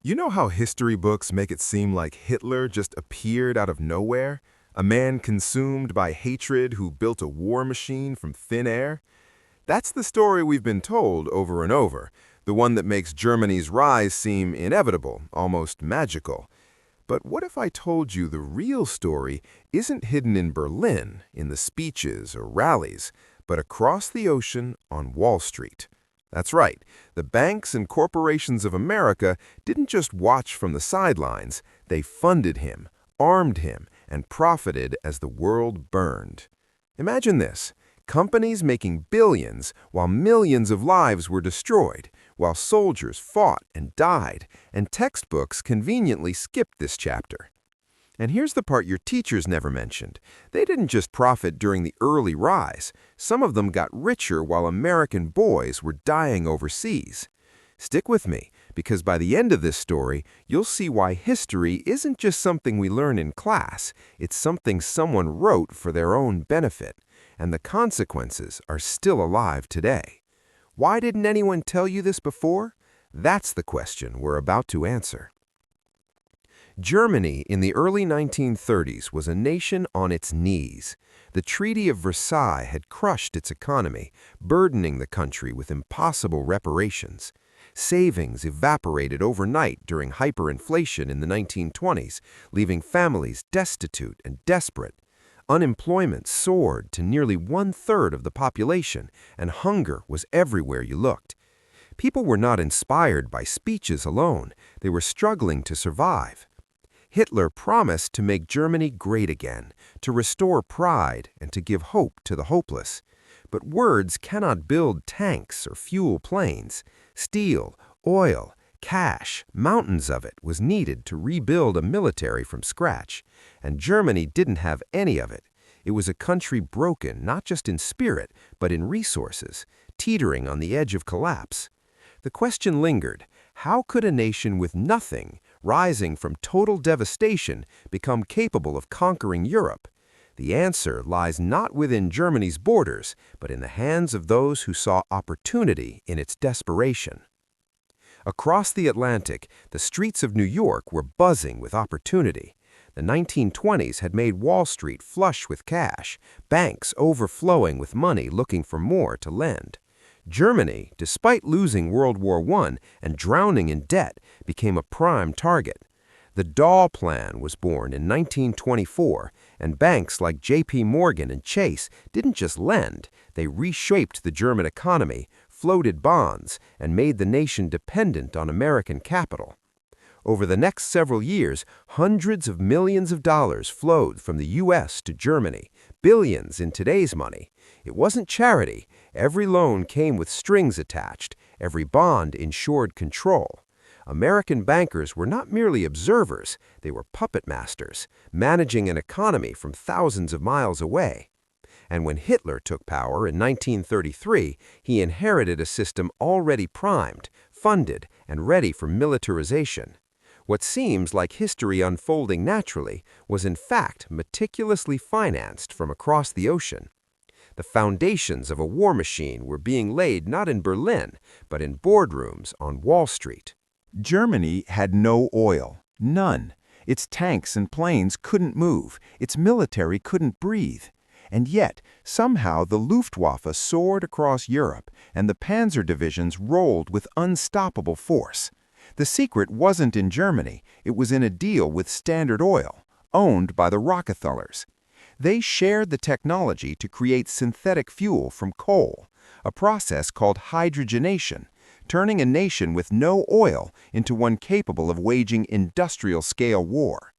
You know how history books make it seem like Hitler just appeared out of nowhere? A man consumed by hatred who built a war machine from thin air? That's the story we've been told over and over, the one that makes Germany's rise seem inevitable, almost magical. But what if I told you the real story isn't hidden in Berlin, in the speeches or rallies, but across the ocean on Wall Street? That's right. The banks and corporations of America didn't just watch from the sidelines. They funded him, armed him, and profited as the world burned. Imagine this. Companies making billions while millions of lives were destroyed, while soldiers fought and died, and textbooks conveniently skipped this chapter. And here's the part your teachers never mentioned. They didn't just profit during the early rise. Some of them got richer while American boys were dying overseas. Stick with me, because by the end of this story, you'll see why history isn't just something we learn in class. It's something someone wrote for their own benefit, and the consequences are still alive today. Why didn't anyone tell you this before? That's the question we're about to answer. Germany in the early 1930s was a nation on its knees. The Treaty of Versailles had crushed its economy, burdening the country with impossible reparations. Savings evaporated overnight during hyperinflation in the 1920s, leaving families destitute and desperate. Unemployment soared to nearly one-third of the population, and hunger was everywhere you looked. People were not inspired by speeches alone. They were struggling to survive. Hitler promised to make Germany great again, to restore pride, and to give hope to the hopeless. But words cannot build tanks or fuel planes. Steel, oil, cash, mountains of it was needed to rebuild a military from scratch. And Germany didn't have any of it. It was a country broken not just in spirit, but in resources, teetering on the edge of collapse. The question lingered, how could a nation with nothing, rising from total devastation, become capable of conquering Europe? The answer lies not within Germany's borders, but in the hands of those who saw opportunity in its desperation. Across the Atlantic, the streets of New York were buzzing with opportunity. The 1920s had made Wall Street flush with cash, banks overflowing with money looking for more to lend. Germany, despite losing World War I and drowning in debt, became a prime target. The Dahl Plan was born in 1924, and banks like J.P. Morgan and Chase didn't just lend, they reshaped the German economy, floated bonds, and made the nation dependent on American capital. Over the next several years, hundreds of millions of dollars flowed from the U.S. to Germany, billions in today's money. It wasn't charity. Every loan came with strings attached. Every bond ensured control. American bankers were not merely observers, they were puppet masters, managing an economy from thousands of miles away. And when Hitler took power in 1933, he inherited a system already primed, funded, and ready for militarization. What seems like history unfolding naturally was in fact meticulously financed from across the ocean. The foundations of a war machine were being laid not in Berlin, but in boardrooms on Wall Street. Germany had no oil, none. Its tanks and planes couldn't move, its military couldn't breathe. And yet, somehow the Luftwaffe soared across Europe, and the panzer divisions rolled with unstoppable force. The secret wasn't in Germany, it was in a deal with Standard Oil, owned by the Rockefellers. They shared the technology to create synthetic fuel from coal, a process called hydrogenation, turning a nation with no oil into one capable of waging industrial-scale war.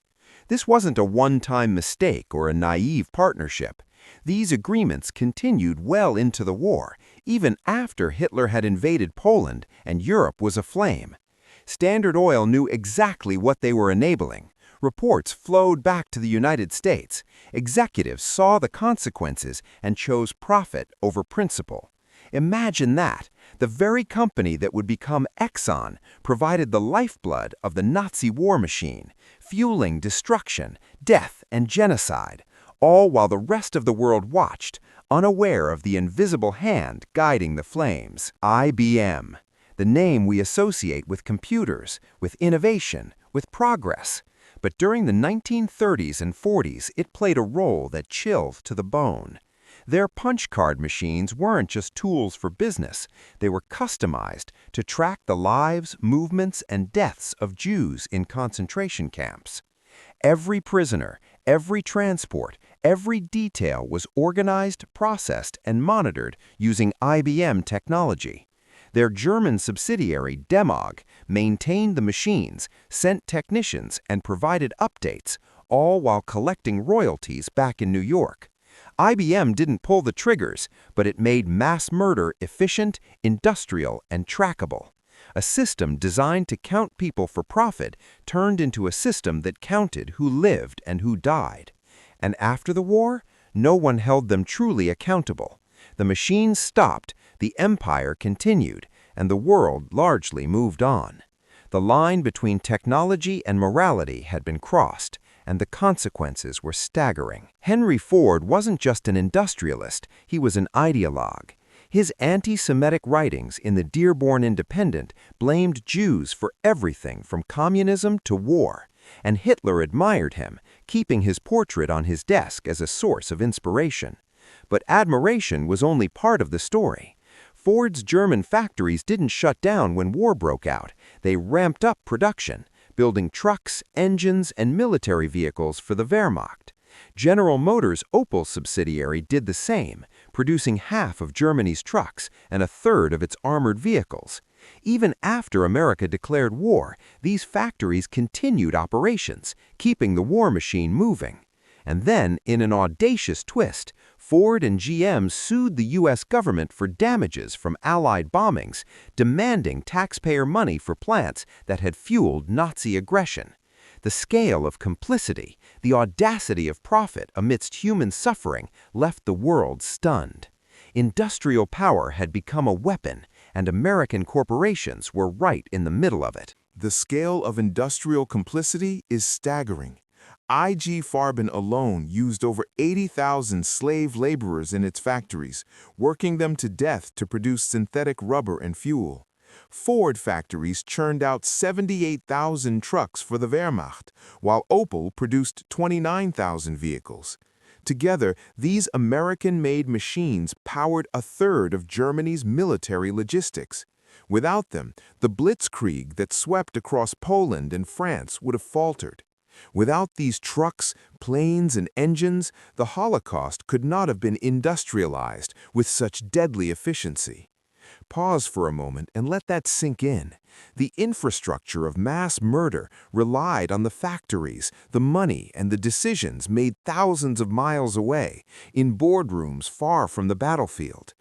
This wasn't a one-time mistake or a naive partnership. These agreements continued well into the war, even after Hitler had invaded Poland and Europe was aflame. Standard Oil knew exactly what they were enabling. Reports flowed back to the United States. Executives saw the consequences and chose profit over principle. Imagine that. The very company that would become Exxon provided the lifeblood of the Nazi war machine, fueling destruction, death, and genocide, all while the rest of the world watched, unaware of the invisible hand guiding the flames. IBM. the name we associate with computers, with innovation, with progress. But during the 1930s and 40s, it played a role that chilled to the bone. Their punch card machines weren't just tools for business. They were customized to track the lives, movements, and deaths of Jews in concentration camps. Every prisoner, every transport, every detail was organized, processed, and monitored using IBM technology. Their German subsidiary, Demog, maintained the machines, sent technicians, and provided updates, all while collecting royalties back in New York. IBM didn't pull the triggers, but it made mass murder efficient, industrial, and trackable. A system designed to count people for profit turned into a system that counted who lived and who died. And after the war, no one held them truly accountable. The machines stopped, the empire continued, and the world largely moved on. The line between technology and morality had been crossed, and the consequences were staggering. Henry Ford wasn't just an industrialist, he was an ideologue. His anti-Semitic writings in the Dearborn Independent blamed Jews for everything from communism to war, and Hitler admired him, keeping his portrait on his desk as a source of inspiration. But admiration was only part of the story. Ford's German factories didn't shut down when war broke out. They ramped up production, building trucks, engines, and military vehicles for the Wehrmacht. General Motors' Opel subsidiary did the same, producing half of Germany's trucks and a third of its armored vehicles. Even after America declared war, these factories continued operations, keeping the war machine moving. And then, in an audacious twist, Ford and GM sued the U.S. government for damages from Allied bombings, demanding taxpayer money for plants that had fueled Nazi aggression. The scale of complicity, the audacity of profit amidst human suffering left the world stunned. Industrial power had become a weapon, and American corporations were right in the middle of it. The scale of industrial complicity is staggering. IG Farben alone used over 80,000 slave laborers in its factories, working them to death to produce synthetic rubber and fuel. Ford factories churned out 78,000 trucks for the Wehrmacht, while Opel produced 29,000 vehicles. Together, these American-made machines powered a third of Germany's military logistics. Without them, the blitzkrieg that swept across Poland and France would have faltered. Without these trucks, planes, and engines, the Holocaust could not have been industrialized with such deadly efficiency. Pause for a moment and let that sink in. The infrastructure of mass murder relied on the factories, the money, and the decisions made thousands of miles away, in boardrooms far from the battlefield.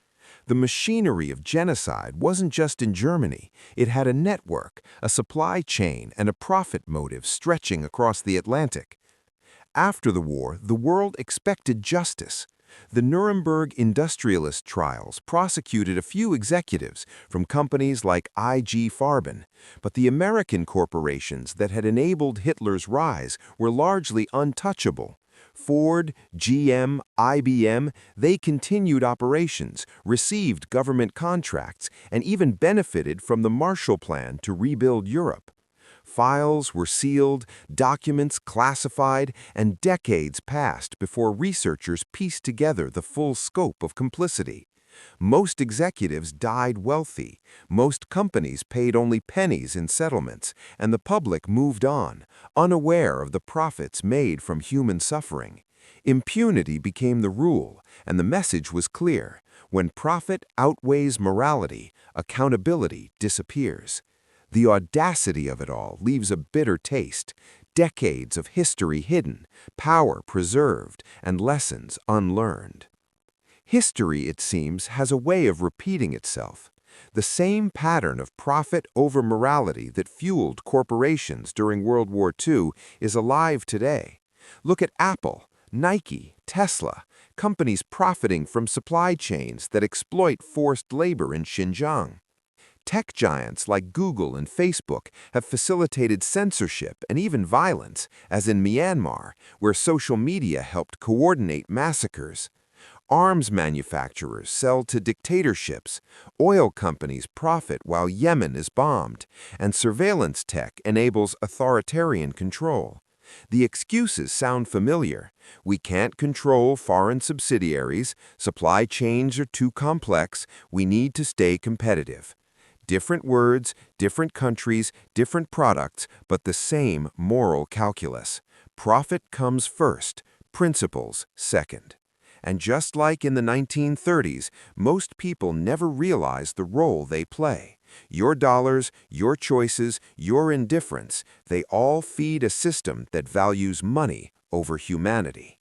The machinery of genocide wasn't just in Germany. It had a network, a supply chain, and a profit motive stretching across the Atlantic. After the war, the world expected justice. The Nuremberg industrialist trials prosecuted a few executives from companies like IG Farben, but the American corporations that had enabled Hitler's rise were largely untouchable. Ford, GM, IBM, they continued operations, received government contracts, and even benefited from the Marshall Plan to rebuild Europe. Files were sealed, documents classified, and decades passed before researchers pieced together the full scope of complicity. Most executives died wealthy, most companies paid only pennies in settlements, and the public moved on, unaware of the profits made from human suffering. Impunity became the rule, and the message was clear: when profit outweighs morality, accountability disappears. The audacity of it all leaves a bitter taste, decades of history hidden, power preserved, and lessons unlearned. History, it seems, has a way of repeating itself. The same pattern of profit over morality that fueled corporations during World War II is alive today. Look at Apple, Nike, Tesla, companies profiting from supply chains that exploit forced labor in Xinjiang. Tech giants like Google and Facebook have facilitated censorship and even violence, as in Myanmar, where social media helped coordinate massacres. Arms manufacturers sell to dictatorships, oil companies profit while Yemen is bombed, and surveillance tech enables authoritarian control. The excuses sound familiar. We can't control foreign subsidiaries, supply chains are too complex, we need to stay competitive. Different words, different countries, different products, but the same moral calculus. Profit comes first, principles second. And just like in the 1930s, most people never realize the role they play. Your dollars, your choices, your indifference, they all feed a system that values money over humanity.